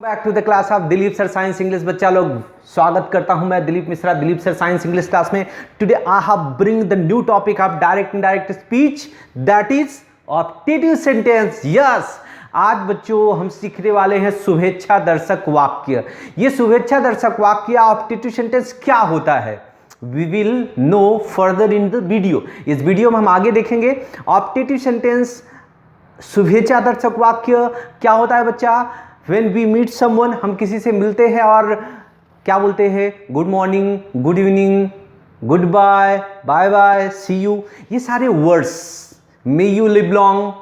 Back to the class of Dilip sir science English. बच्चा लोग, स्वागत करता हूं मैं Dilip Mishra, Dilip sir science English class में। Today I have bring the new topic of direct indirect speech, that is optative sentence. Yes, आज बच्चों हम सीखने वाले हैं शुभेच्छा दर्शक वाक्य। ये शुभेच्छा दर्शक वाक्य ऑप्टेटिव सेंटेंस क्या होता है, we will know further in the video. इस वीडियो में हम आगे देखेंगे ऑप्टेटिव सेंटेंस, शुभेच्छा दर्शक वाक्य क्या होता है बच्चा। When we meet someone, हम किसी से मिलते हैं और क्या बोलते हैं, good morning, good evening, good bye, bye bye, see you, ये सारे words, may you live long,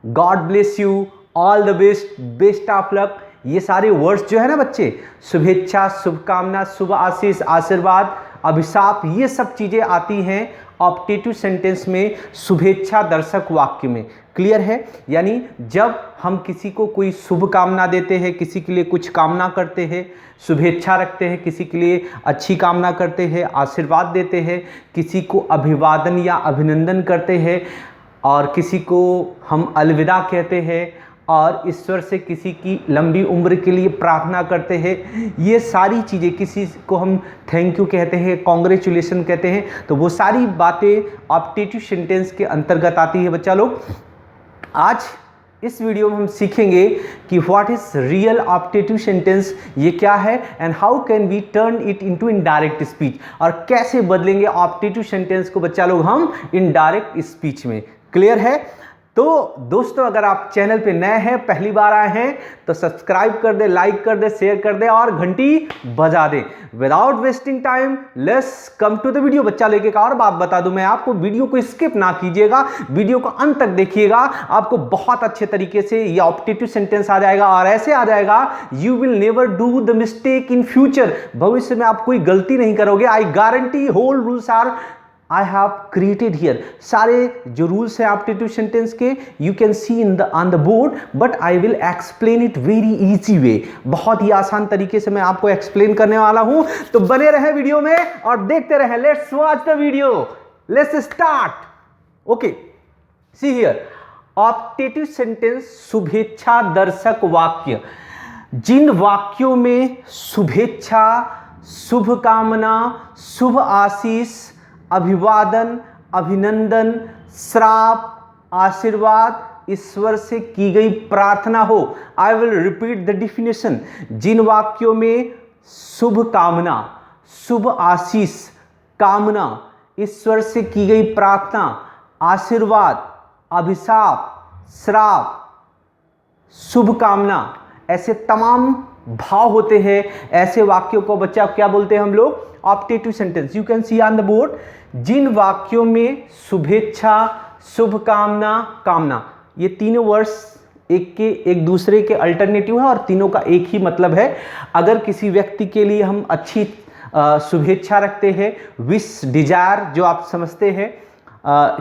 God bless you, all the best, best of luck, ये सारे वर्ड्स जो है ना बच्चे, शुभेच्छा, शुभकामना, शुभ आशीष, आशीर्वाद, अभिशाप, ये सब चीजें आती हैं ऑप्टेटिव सेंटेंस में, शुभेच्छा दर्शक वाक्य में। क्लियर है? यानी जब हम किसी को कोई शुभ कामना देते हैं, किसी के लिए कुछ कामना करते हैं, शुभेच्छा रखते हैं, किसी के लिए अच्छी कामना करते हैं, आशीर्वाद देते हैं, किसी को अभिवादन या अभिनंदन करते हैं, और किसी को हम अलविदा कहते हैं, और ईश्वर से किसी की लंबी उम्र के लिए प्रार्थना करते हैं, ये सारी चीज़ें, किसी को हम थैंक यू कहते हैं, कॉन्ग्रेचुलेशन कहते हैं, तो वो सारी बातें ऑप्टेटिव सेंटेंस के अंतर्गत आती है बच्चा लोग। आज इस वीडियो में हम सीखेंगे कि what is real optative sentence, ये क्या है, and how can we turn it into indirect speech, और कैसे बदलेंगे ऑप्टेटिव सेंटेंस को बच्चा लोग हम इनडायरेक्ट स्पीच में। क्लियर है? तो दोस्तों, अगर आप चैनल पे नए हैं, पहली बार आए हैं, तो सब्सक्राइब कर दे, लाइक कर दे, शेयर कर दे और घंटी बजा दे। Without wasting time let's come to the video. बच्चा लेके एक और बात बता दूं मैं आपको, वीडियो को स्किप ना कीजिएगा, वीडियो को अंत तक देखिएगा, आपको बहुत अच्छे तरीके से ये ऑप्टेटिव सेंटेंस आ जाएगा, और ऐसे आ जाएगा you will never do the mistake in future. भविष्य में आप कोई गलती नहीं करोगे। I guarantee whole rules are I have created here। सारे जो रूल्स हैं ऑप्टेटिव सेंटेंस के, you can see in the on the board, but I will explain it very easy way. बहुत ही आसान तरीके से मैं आपको एक्सप्लेन करने वाला हूं, तो बने रहे वीडियो में और देखते रहे। Let's watch the video, let's start. Okay, see here, optative sentence, शुभेच्छा दर्शक वाक्य। जिन वाक्यों में शुभेच्छा, शुभकामना, शुभ आशीष, अभिवादन, अभिनंदन, श्राप, आशीर्वाद, ईश्वर से की गई प्रार्थना हो। I will repeat the definition. जिन वाक्यों में शुभ कामना, शुभ आशीष, कामना, ईश्वर से की गई प्रार्थना, आशीर्वाद, अभिशाप, श्राप, शुभ कामना, ऐसे तमाम भाव होते हैं, ऐसे वाक्यों को बच्चा क्या बोलते हैं हम लोग, optative sentence. You can see on the board, जिन वाक्यों में शुभेच्छा, शुभकामना, कामना, ये तीनों वर्ड्स एक दूसरे के अल्टरनेटिव है और तीनों का एक ही मतलब है। अगर किसी व्यक्ति के लिए हम अच्छी शुभेच्छा रखते हैं, विश, डिजायर, जो आप समझते हैं,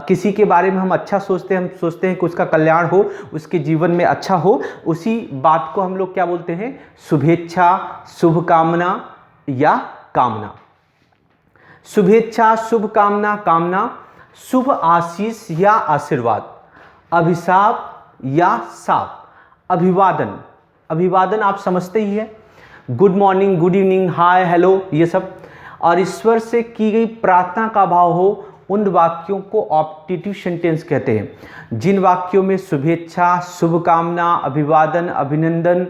किसी के बारे में हम अच्छा सोचते हैं, हम सोचते हैं कि उसका कल्याण हो, उसके जीवन में अच्छा हो, उसी बात को हम लोग क्या बोलते हैं, शुभेच्छा, शुभकामना या कामना। शुभेच्छा, शुभकामना, कामना, शुभ आशीष या आशीर्वाद, अभिशाप या शाप, अभिवादन, अभिवादन आप समझते ही है, गुड मॉर्निंग, गुड इवनिंग, हाय, हेलो, ये सब, और ईश्वर से की गई प्रार्थना का भाव हो, उन वाक्यों को ऑप्टेटिव सेंटेंस कहते हैं। जिन वाक्यों में शुभेच्छा, शुभकामना, अभिवादन, अभिनंदन,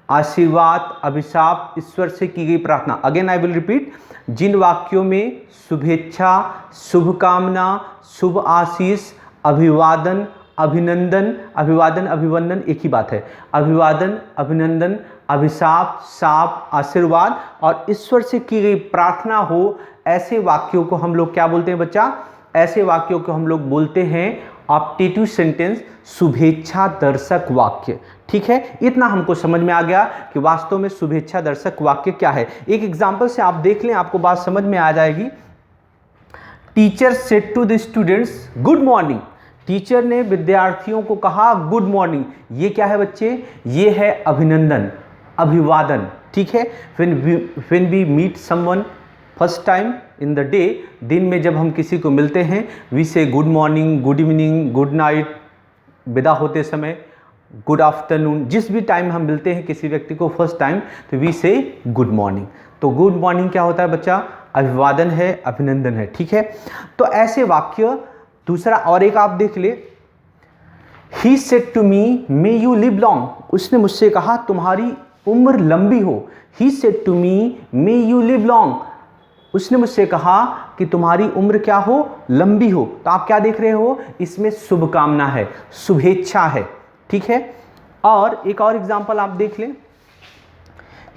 आशीर्वाद, अभिशाप, ईश्वर से की गई प्रार्थना, अगेन आई विल रिपीट, जिन वाक्यों में शुभेच्छा, शुभकामना, शुभ आशीष, अभिवादन, अभिनंदन, अभिवादन, अभिवंदन एक ही बात है, अभिवादन, अभिनंदन, अभिशाप, शाप, आशीर्वाद और ईश्वर से की गई प्रार्थना हो, ऐसे वाक्यों को हम लोग क्या बोलते हैं बच्चा, ऐसे वाक्यों को हम लोग बोलते हैं ऑप्टेटिव सेंटेंस, शुभेच्छा दर्शक वाक्य। ठीक है, इतना हमको समझ में आ गया कि वास्तव में शुभेच्छा दर्शक वाक्य क्या है। एक एग्जांपल से आप देख लें, आपको बात समझ में आ जाएगी। Teacher said to the students good morning. Teacher ने विद्यार्थियों को कहा गुड मॉर्निंग। ये क्या है बच्चे, ये है अभिनंदन, अभिवादन। ठीक है, when we meet someone first time in the day, दिन में जब हम किसी को मिलते हैं, वी से good morning, good evening, good night, विदा होते समय गुड आफ्टरनून, जिस भी टाइम हम मिलते हैं किसी व्यक्ति को फर्स्ट टाइम तो वी से गुड मॉर्निंग। तो गुड मॉर्निंग क्या होता है बच्चा, अभिवादन है, अभिनंदन है, ठीक है। तो ऐसे वाक्य, दूसरा और एक आप देख ले, he said to me may you live long, उसने मुझसे कहा तुम्हारी उम्र लंबी हो। He said to me may you live long, उसने मुझसे कहा कि तुम्हारी उम्र क्या हो, लंबी हो। तो आप क्या देख रहे हो, इसमें शुभकामना है, शुभेच्छा है, ठीक है। और एक और एग्जांपल आप देख लें,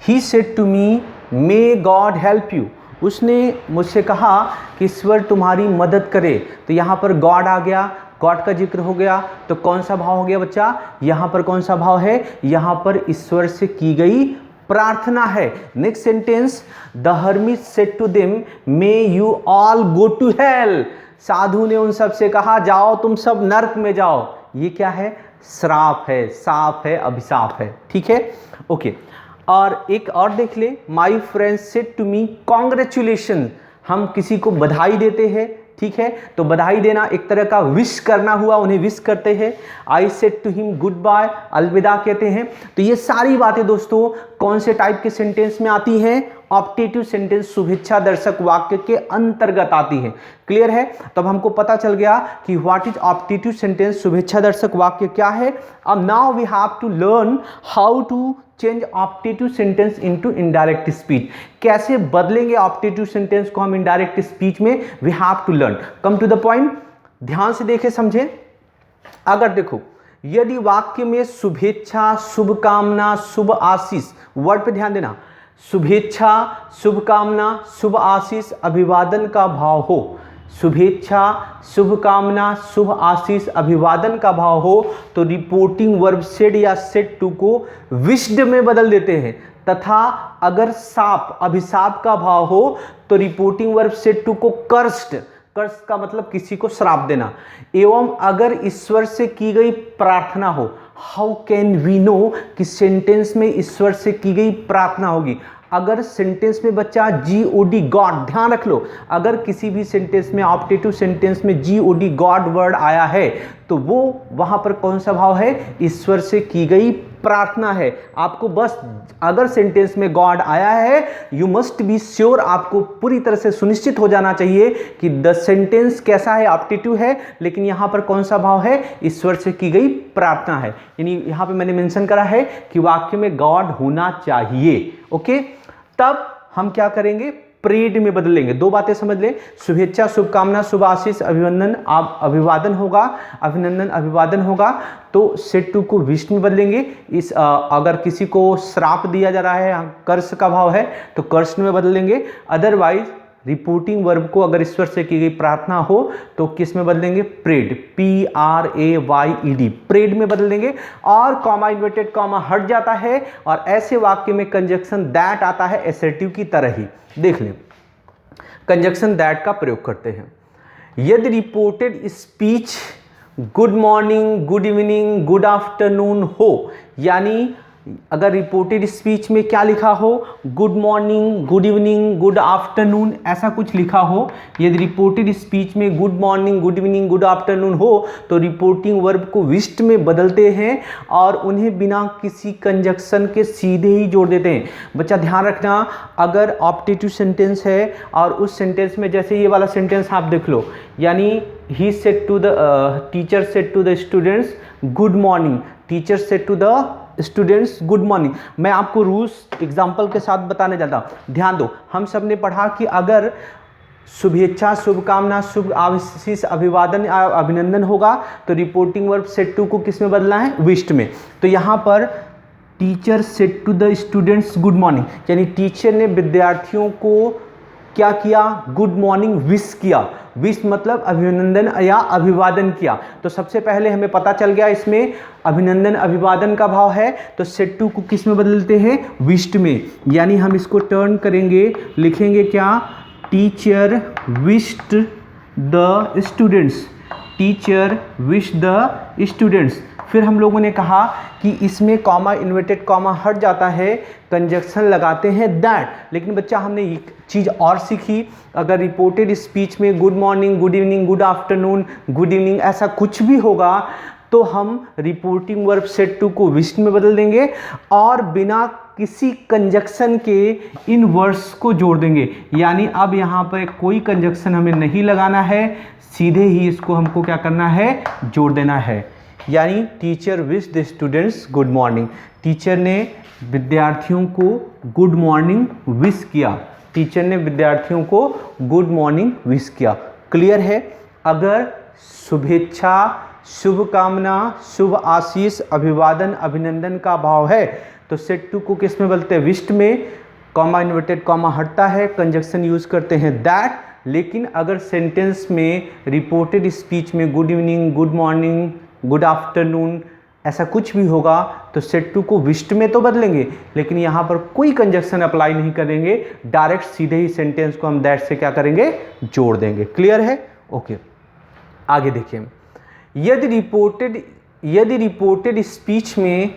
he said to me may God help you, उसने मुझसे कहा कि ईश्वर तुम्हारी मदद करे। तो यहाँ पर गॉड आ गया, गॉड का जिक्र हो गया, तो कौन सा भाव हो गया बच्चा, यहाँ पर कौन सा भाव है, यहाँ पर ईश्वर से की गई प्रार्थना है। Next sentence, the hermit said to them may you all go to hell, साधु ने उन सब से कहा जाओ तुम सब नरक में जाओ। ये क्या है, श्राप है, साप है, अभिशाप है, ठीक है, ओके। और एक और देख ले, my friend said to me congratulation, हम किसी को बधाई देते हैं, ठीक है। तो बधाई देना एक तरह का विश करना हुआ, उन्हें विश करते हैं। I said to him good bye, अलविदा कहते हैं। तो ये सारी बातें दोस्तों कौन से टाइप के सेंटेंस में आती हैं, ऑप्टेटिव सेंटेंस, शुभेच्छा दर्शक वाक्य के अंतर्गत आती है। क्लियर है, तब हमको पता चल गया कि व्हाट इज ऑप्टेटिव सेंटेंस, शुभेच्छा दर्शक वाक्य क्या है। अब now we have to learn how to change optative sentence into indirect speech, कैसे बदलेंगे ऑप्टेटिव सेंटेंस को हम इनडायरेक्ट स्पीच में, we have to learn. Come to the point, ध्यान से देखें, समझें। अगर देखो, यदि वाक्य में शुभेच्छा, शुभकामना, शुभ आशीष, वर्ड पे ध्यान देना, शुभेच्छा, शुभकामना, शुभ आशीष, अभिवादन का भाव हो, शुभेच्छा, शुभकामना, शुभ आशीष, अभिवादन का भाव हो, तो रिपोर्टिंग वर्ब सेड या सेड टू को विश्ड में बदल देते हैं। तथा अगर साप, अभिशाप का भाव हो तो रिपोर्टिंग वर्ब सेड टू को कर्स्ड, कर्स का मतलब किसी को श्राप देना। एवं अगर ईश्वर से की गई प्रार्थना हो, हाउ कैन वी नो कि सेंटेंस में ईश्वर से की गई प्रार्थना होगी। अगर सेंटेंस में बच्चा GOD गॉड, ध्यान रख लो, अगर किसी भी सेंटेंस में, ऑप्टेटिव सेंटेंस में GOD गॉड वर्ड आया है तो वो वहां पर कौन सा भाव है, ईश्वर से की गई प्रार्थना है। आपको बस अगर सेंटेंस में गॉड आया है, यू मस्ट बी श्योर, आपको पूरी तरह से सुनिश्चित हो जाना चाहिए कि द सेंटेंस कैसा है, ऑप्टेटिव है, लेकिन यहां पर कौन सा भाव है, ईश्वर से की गई प्रार्थना है। यानी यहां पे मैंने मेंशन करा है कि वाक्य में गॉड होना चाहिए, ओके। तब हम क्या करेंगे, प्रेड में बदलेंगे। दो बातें समझ लें, शुभेच्छा, शुभकामना, शुभ आशीष, अभिनंदन, अभिवादन होगा, अभिनंदन, अभिवादन होगा, तो सेड टू को विश में बदलेंगे। इस अगर किसी को श्राप दिया जा रहा है, कर्स का भाव है, तो कर्स में बदलेंगे। अदरवाइज रिपोर्टिंग वर्ब को अगर ईश्वर से की गई प्रार्थना हो तो किस में बदलेंगे, प्रेड, PRAYED, प्रेड में बदल देंगे। और कॉमा, इन्वर्टेड कॉमा हट जाता है और ऐसे वाक्य में कंजक्शन दैट आता है, एसर्टिव की तरह ही। देख लें, कंजक्शन दैट का प्रयोग करते हैं। यदि reported speech good morning, good evening, good afternoon हो, यानी अगर रिपोर्टेड स्पीच में क्या लिखा हो, good morning, good evening, good afternoon, ऐसा कुछ लिखा हो, यदि रिपोर्टेड स्पीच में good morning, good evening, good afternoon हो तो रिपोर्टिंग वर्ब को विश्ड में बदलते हैं और उन्हें बिना किसी कंजक्शन के सीधे ही जोड़ देते हैं। बच्चा ध्यान रखना, अगर ऑप्टेटिव सेंटेंस है और उस सेंटेंस में जैसे ये वाला सेंटेंस आप देख लो, यानी he said to the teacher said to the students good morning, teacher said to the students good morning. मैं आपको रूल्स एग्जाम्पल के साथ बताने जाता हूँ, ध्यान दो। हम सब ने पढ़ा कि अगर शुभेच्छा, शुभकामना, शुभ आशीष, अभिवादन, अभिनंदन होगा तो रिपोर्टिंग वर्ब सेड टू को किस में बदलना है, विश्ड में। तो यहाँ पर teacher said to the students good morning, यानी टीचर ने विद्यार्थियों को क्या किया, गुड मॉर्निंग विश किया। विश मतलब अभिनंदन या अभिवादन किया। तो सबसे पहले हमें पता चल गया इसमें अभिनंदन, अभिवादन का भाव है, तो सेड टू को किस में बदलते हैं, विश्ड में। यानी हम इसको टर्न करेंगे, लिखेंगे क्या, teacher wished the students, teacher wish the students. फिर हम लोगों ने कहा कि इसमें कॉमा, इन्वर्टेड कॉमा हट जाता है, कंजक्शन लगाते हैं दैट। लेकिन बच्चा हमने एक चीज़ और सीखी, अगर रिपोर्टेड स्पीच में good morning, good evening, good afternoon, good evening ऐसा कुछ भी होगा तो हम रिपोर्टिंग वर्ब सेड टू को विश्ड में बदल देंगे और बिना किसी कंजक्शन के इन वर्ड्स को जोड़ देंगे। यानी अब यहाँ पर कोई कंजक्शन हमें नहीं लगाना है, सीधे ही इसको हमको क्या करना है, जोड़ देना है। यानी teacher wish the students good morning, teacher ने विद्यार्थियों को गुड मॉर्निंग विश किया, टीचर ने विद्यार्थियों को गुड मॉर्निंग विश किया। क्लियर है? अगर शुभेच्छा, शुभकामना, शुभ आशीष, अभिवादन, अभिनंदन का भाव है तो सेड टू को किस में बदलते हैं, विश्ड में। कॉमा इन्वर्टेड कॉमा हटता है, कंजक्शन यूज करते हैं दैट। लेकिन अगर सेंटेंस में रिपोर्टेड स्पीच में good evening, good morning, good afternoon ऐसा कुछ भी होगा तो सेड टू को विश्ड में तो बदलेंगे, लेकिन यहाँ पर कोई कंजक्शन अप्लाई नहीं करेंगे, डायरेक्ट सीधे ही सेंटेंस को हम दैट से क्या करेंगे, जोड़ देंगे। क्लियर है? ओके, आगे देखिए। यदि रिपोर्टेड स्पीच में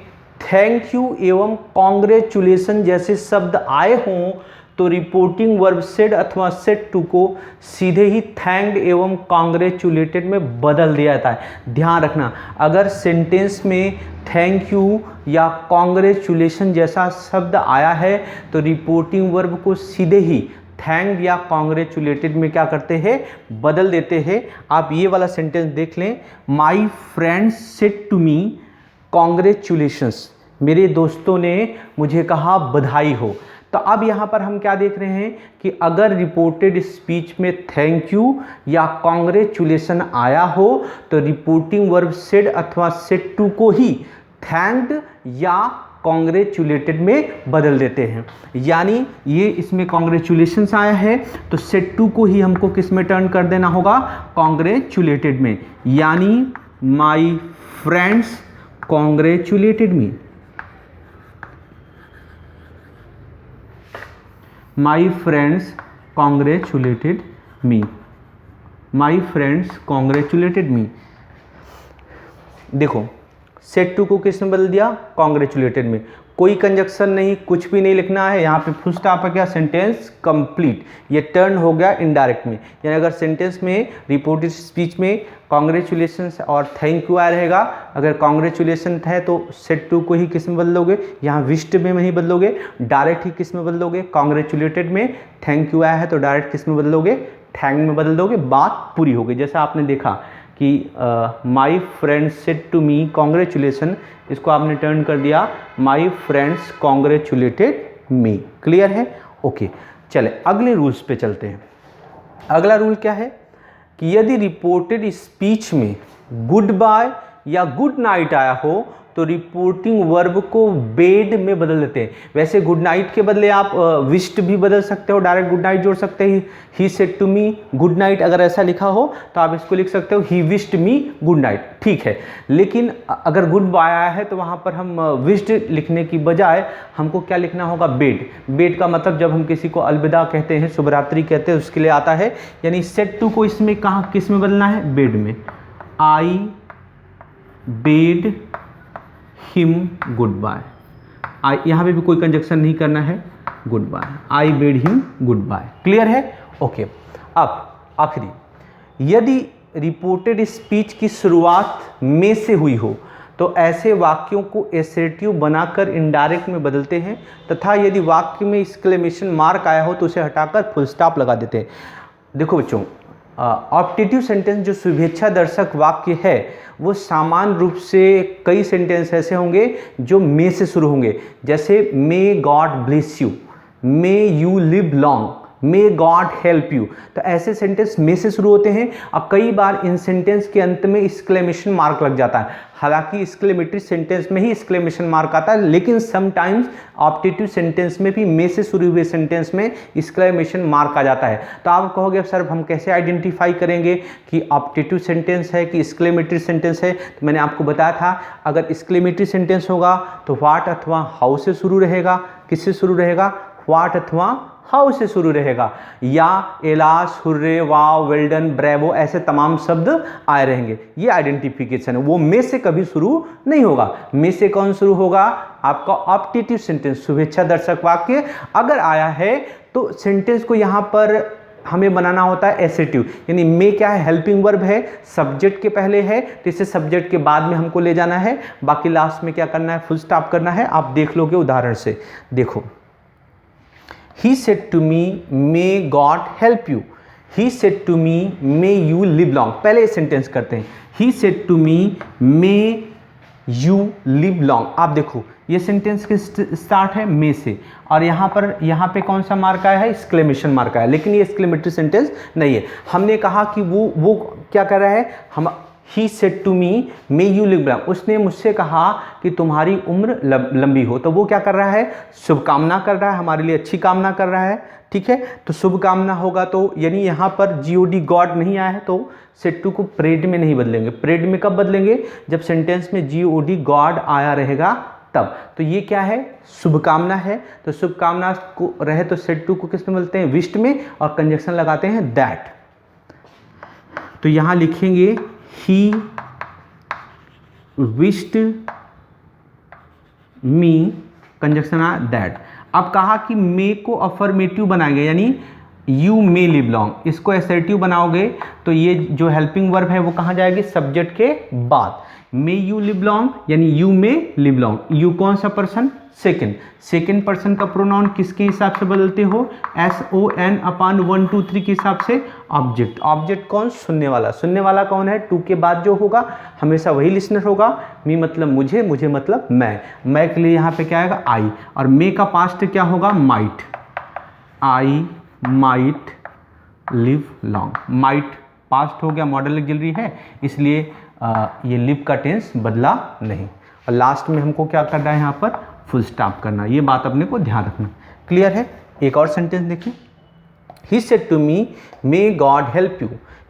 थैंक यू एवं कॉन्ग्रेचुलेशन जैसे शब्द आए हों तो रिपोर्टिंग वर्ब सेड अथवा सेड टू को सीधे ही थैंक्ड एवं कॉन्ग्रेचुलेटेड में बदल दिया जाता है। ध्यान रखना, अगर सेंटेंस में थैंक यू या कॉन्ग्रेचुलेशन जैसा शब्द आया है तो रिपोर्टिंग वर्ब को सीधे ही थैंक्ड या कॉन्ग्रेचुलेटेड में क्या करते हैं, बदल देते हैं। आप ये वाला सेंटेंस देख लें, my friends said to me congratulations, मेरे दोस्तों ने मुझे कहा बधाई हो। तो अब यहाँ पर हम क्या देख रहे हैं कि अगर रिपोर्टेड स्पीच में थैंक यू या कॉन्ग्रेचुलेशन आया हो तो रिपोर्टिंग वर्ब सेड अथवा सेड टू को ही थैंक्ड या कॉन्ग्रेचुलेटेड में बदल देते हैं। यानी ये इसमें कॉन्ग्रेचुलेशंस आया है तो सेड टू को ही हमको किस में टर्न कर देना होगा, कॉन्ग्रेचुलेटेड में। यानी my friends congratulated me, my friends congratulated me, my friends congratulated me. देखो सेड टू को किसने बदल दिया, कॉन्ग्रेचुलेटेड में। कोई कंजक्शन नहीं, कुछ भी नहीं लिखना है, यहाँ पे फुल स्टॉप है, क्या सेंटेंस कंप्लीट। ये टर्न हो गया इनडायरेक्ट में। यानी अगर सेंटेंस में रिपोर्टेड स्पीच में कॉन्ग्रेचुलेशन और थैंक यू आया रहेगा, अगर कॉन्ग्रेचुलेशन है तो सेड टू को ही किस में बदलोगे, यहाँ विश्ड में नहीं बदलोगे, डायरेक्ट ही किस में बदलोगे, कॉन्ग्रेचुलेटेड में। थैंक यू आया है तो डायरेक्ट किस में बदलोगे, थैंक में बदल दोगे, बात पूरी हो गई। जैसा आपने देखा कि my friends said to me congratulation, इसको आपने टर्न कर दिया my friends congratulated me. Clear है? ओके, चले अगले रूल्स पे चलते हैं। अगला रूल क्या है कि यदि रिपोर्टेड स्पीच में गुड बाय या गुड नाइट आया हो तो रिपोर्टिंग वर्ब को बेड में बदल देते हैं। वैसे गुड नाइट के बदले आप विश्ड भी बदल सकते हो, डायरेक्ट गुड नाइट जोड़ सकते हैं। He said to me good night अगर ऐसा लिखा हो तो आप इसको लिख सकते हो ही विश्ड मी गुड नाइट, ठीक है। लेकिन अगर गुड बाय आया है तो वहाँ पर हम विश्ड लिखने की बजाय हमको क्या लिखना होगा, बेड। बेड का मतलब जब हम किसी को अलविदा कहते हैं, शुभरात्रि कहते हैं, उसके लिए आता है। यानी सेड टू को इसमें कहाँ किस में बदलना है, बेड में। I bade him good bye, यहाँ पे भी कोई कंजक्शन नहीं करना है, goodbye, I bade him good bye. Clear है? ओके, अब आखिरी, यदि रिपोर्टेड स्पीच की शुरुआत में से हुई हो तो ऐसे वाक्यों को एसर्टिव बनाकर इनडायरेक्ट में बदलते हैं, तथा यदि वाक्य में एक्सक्लेमेशन मार्क आया हो तो उसे हटाकर फुल स्टॉप लगा देते हैं। देखो बच्चों, ऑप्टेटिव सेंटेंस जो शुभेच्छा दर्शक वाक्य है वो सामान्य रूप से कई सेंटेंस ऐसे होंगे जो मे से शुरू होंगे, जैसे may God bless you, may you live long, may God help you. तो ऐसे सेंटेंस मे से शुरू होते हैं और कई बार इन सेंटेंस के अंत में एक्सक्लेमेशन मार्क लग जाता है। हालांकि एक्सक्लेमेटरी सेंटेंस में ही एक्सक्लेमेशन मार्क आता है, लेकिन समटाइम्स ऑप्टेटिव सेंटेंस में भी मे से शुरू हुए सेंटेंस में एक्सक्लेमेशन मार्क आ जाता है। तो आप कहोगे सर हम कैसे आइडेंटिफाई करेंगे कि ऑप्टेटिव सेंटेंस है कि एक्सक्लेमेटरी सेंटेंस है। तो मैंने आपको बताया था, अगर एक्सक्लेमेटरी सेंटेंस होगा तो व्हाट अथवा हाउ से शुरू रहेगा। किससे शुरू रहेगा, व्हाट अथवा हाउ से शुरू रहेगा, या एलास, हुर्रे, वाव, वेल्डन, ब्रेवो ऐसे तमाम शब्द आए रहेंगे। ये आइडेंटिफिकेशन है, वो में से कभी शुरू नहीं होगा। में से कौन शुरू होगा, आपका ऑप्टेटिव सेंटेंस, शुभेच्छा दर्शक वाक्य अगर आया है तो सेंटेंस को यहाँ पर हमें बनाना होता है एसेटिव, यानी मे क्या है, हेल्पिंग वर्ब है, सब्जेक्ट के पहले है, तो इसे सब्जेक्ट के बाद में हमको ले जाना है, बाकी लास्ट में क्या करना है, फुल स्टॉप करना है। आप देख लोगे उदाहरण से, देखो, he said to me may God help you, he said to me may you live long. पहले सेंटेंस करते हैं, he said to me may you live long. आप देखो ये सेंटेंस के स्टार्ट है मे से, और यहाँ पे कौन सा मार्क आया है, एक्सक्लेमेशन मार्क आया है, लेकिन ये एक्सक्लेमेटरी सेंटेंस नहीं है। हमने कहा कि वो क्या कर रहा है, हम he said to me may you live long, उसने मुझसे कहा कि तुम्हारी उम्र लंबी हो, तो वो क्या कर रहा है, शुभकामना कर रहा है, हमारे लिए अच्छी कामना कर रहा है, ठीक है। तो शुभकामना होगा तो यानी यहाँ पर GOD गॉड नहीं आया है, तो सेड टू को प्रेड में नहीं बदलेंगे। प्रेड में कब बदलेंगे, जब सेंटेंस में GOD गॉड आया रहेगा तब। तो ये क्या है, शुभकामना है, तो शुभकामना को रहे तो सेड टू को किस में बदलते हैं, विश्ड में, और कंजक्शन लगाते हैं दैट। तो यहाँ लिखेंगे ही विश्ड मी, कंजक्शन आ दैट। अब कहा कि मे को अफर्मेटिव बनाएंगे, यानी यू मे लिव लॉन्ग, इसको एसर्टिव बनाओगे तो ये जो हेल्पिंग वर्ब है वो कहाँ जाएगी, सब्जेक्ट के बाद। मे यू लिव लॉन्ग यानी you may live long, you कौन सा पर्सन, सेकेंड पर्सन का प्रोनाउन किसके हिसाब से बदलते हो, SON अपॉन 1 2 3 के हिसाब से। ऑब्जेक्ट कौन, सुनने वाला कौन है, टू के बाद जो होगा हमेशा वही लिसनर होगा। मी मतलब मुझे मतलब मैं के लिए यहाँ पे क्या आएगा, आई, और मे का पास्ट क्या होगा, might, I might live long. Might past हो गया, मॉडल ऑक्सिलरी है, इसलिए ये लिव का टेंस बदला नहीं, और लास्ट में हमको क्या करना है, यहाँ पर फुल स्टॉप करना, ये बात अपने को ध्यान रखना। क्लियर है। एक और सेंटेंस देखिए, he said to me may God help you,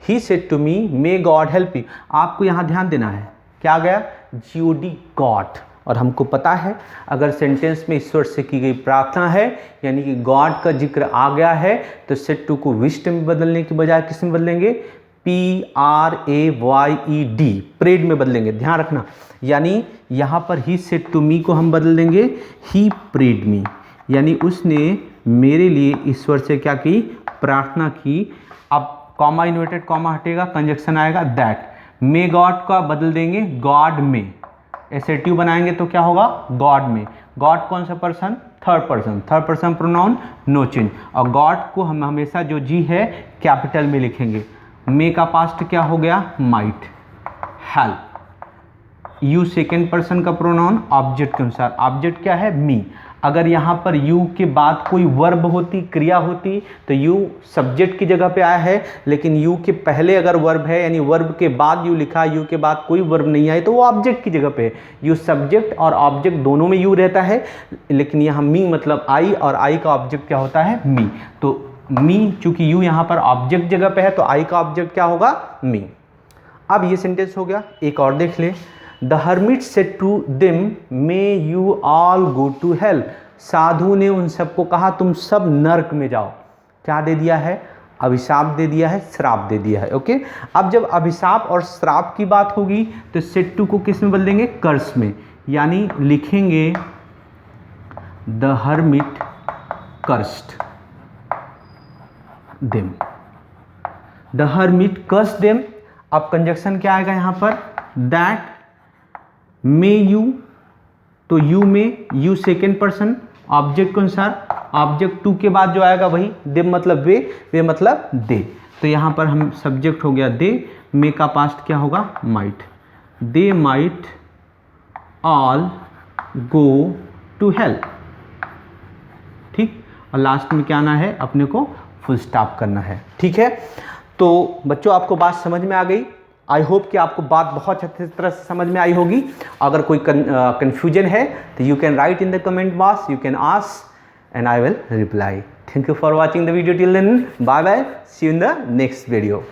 he said to me may God help you. आपको यहाँ ध्यान देना है, क्या आ गया, GOD गॉड, और हमको पता है अगर सेंटेंस में ईश्वर से की गई प्रार्थना है यानी कि गॉड का जिक्र आ गया है, तो सेड टू को विश्ड में बदलने की बजाय किस में बदलेंगे, PRAYED, प्रेड में बदलेंगे, ध्यान रखना। यानी यहाँ पर ही सेड टू मी को हम बदल देंगे ही प्रेड मी, यानी उसने मेरे लिए ईश्वर से क्या की, प्रार्थना की। अब कॉमा इन्वर्टेड कॉमा हटेगा, कंजक्शन आएगा दैट। मे गॉड का बदल देंगे गॉड में, एसेटिव बनाएंगे तो क्या होगा, गॉड में। गॉड कौन सा person, third person pronoun, no change, और गॉड को हम हमेशा जो जी है कैपिटल में लिखेंगे। मे का पास्ट क्या हो गया, might, help. You second person का प्रोनाउन ऑब्जेक्ट के अनुसार, ऑब्जेक्ट क्या है, मी। अगर यहाँ पर यू के बाद कोई वर्ब होती, क्रिया होती, तो यू सब्जेक्ट की जगह पे आया है, लेकिन यू के पहले अगर वर्ब है यानी वर्ब के बाद यू लिखा, यू के बाद कोई वर्ब नहीं आए, तो वो ऑब्जेक्ट की जगह पे है। यू सब्जेक्ट और ऑब्जेक्ट दोनों में यू रहता है, लेकिन यहाँ मी मतलब आई, और आई का ऑब्जेक्ट क्या होता है, मी। तो मी, चूंकि यू यहाँ पर ऑब्जेक्ट जगह पे है, तो आई का ऑब्जेक्ट क्या होगा, मी। अब ये सेंटेंस हो गया। एक और देख ले, the hermit said to them may you all go to hell. साधु ने उन सबको कहा तुम सब नर्क में जाओ। क्या दे दिया है, अभिशाप दे दिया है, श्राप दे दिया है। ओके, अब जब अभिशाप और श्राप की बात होगी तो सेड टू को किस में बदलेंगे, कर्स में, यानी लिखेंगे the hermit cursed them, the hermit cursed them. अब कंजक्शन क्या आएगा यहाँ पर, दैट मे यू, तो यू में, यू सेकेंड पर्सन ऑब्जेक्ट के अनुसार, ऑब्जेक्ट टू के बाद जो आएगा वही, दे मतलब वे मतलब दे। तो यहाँ पर हम सब्जेक्ट हो गया दे, मे का पास्ट क्या होगा, might, they might all go to help. ठीक, और लास्ट में क्या आना है, अपने को फुल स्टॉप करना है। ठीक है, तो बच्चों आपको बात समझ में आ गई। आई होप कि आपको बात बहुत अच्छी तरह से समझ में आई होगी। अगर कोई कन्फ्यूजन है तो you can write in the comment box, you can ask and I will reply. Thank you for watching the video till then, bye bye, see you in the next video.